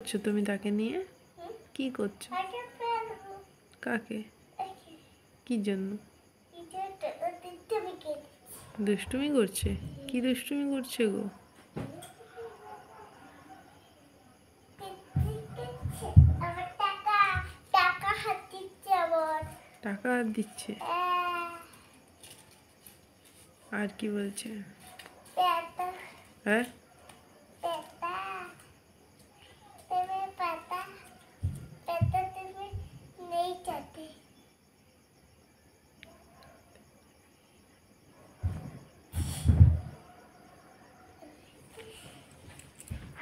করছো তুমি তাকে নিয়ে? কি করছো? কাকে? কি জন্য? দুষ্টুমি করছে? কি দুষ্টুমি করছে গো? টাকা হাত দিচ্ছে? আর কি বলছে? হ্যাঁ,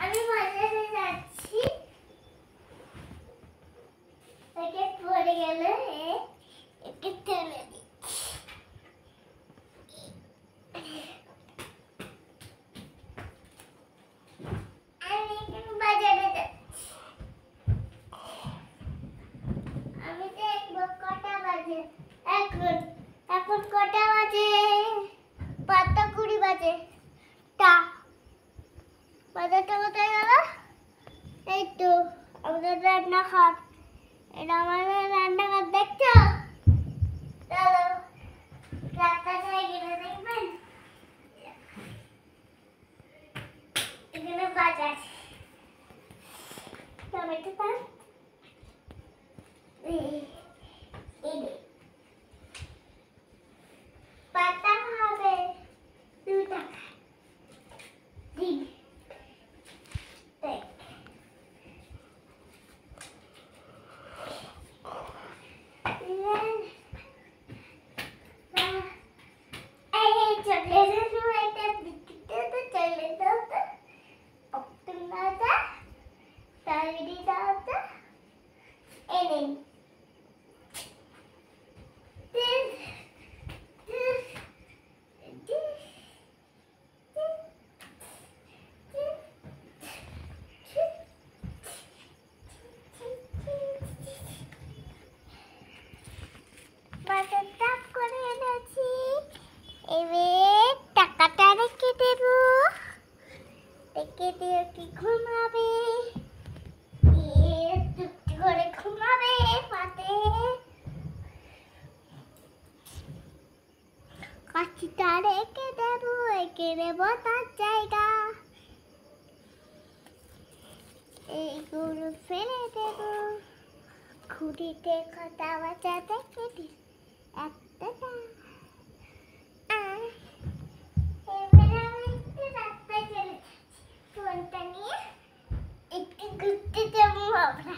আমি বাজারে যাচ্ছি, তাকে পড়ে গেলে একটু টেনে দিচ্ছি। আমি এখন বাজারে যাচ্ছি। আমি দেখবো কটা বাজে। এখন কটা বাজে? 5:20 বাজে। বাজারটা কোথায় গেল? এই তো আমাদের রান্নাঘর। এটা আমাদের রান্নাঘর, দেখছো? চলো রাস্তাটায় গেলে দেখবেন এখানে বাজার। টমেটো পান, পাতা হবে 2 টাকা। ডিম, বাজারটা করে এনেছি। এবার টাকাটা রেখে দেব। রেখে দিয়ে কি ঘুমাবে, চুপটি করে ঘুমাবে পাতে। কাঠিটা রেখে দেব, রেখে দেব তার জায়গা। এইগুলো ফেলে দেব। খুঁটিতে কথা বাঁচা দেখে দিই একটা। এবার আমি একটু রাস্তায় চলে যাচ্ছি। ফোনটা নিয়ে একটু ঘুরতে যাবো আমরা।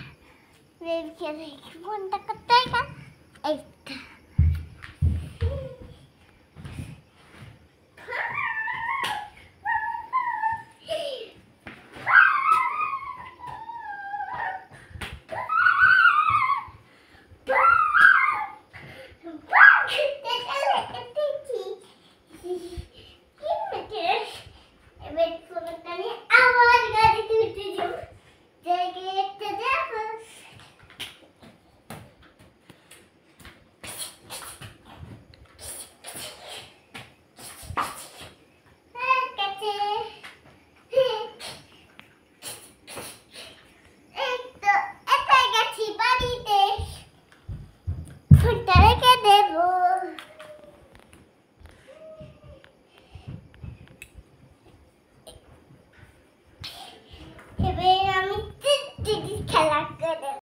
বেবিকে দেখি ফোনটা কোথায় গেল। এইটা এবার ফোনটা নিয়ে আবার গাড়িতে উঠে যাবো। জায়গায় একটা যাবো। কাছে এই তো এসে গেছি বাড়িতে। ফোনটা রেখে দেবো। এবার আমি খেলা করে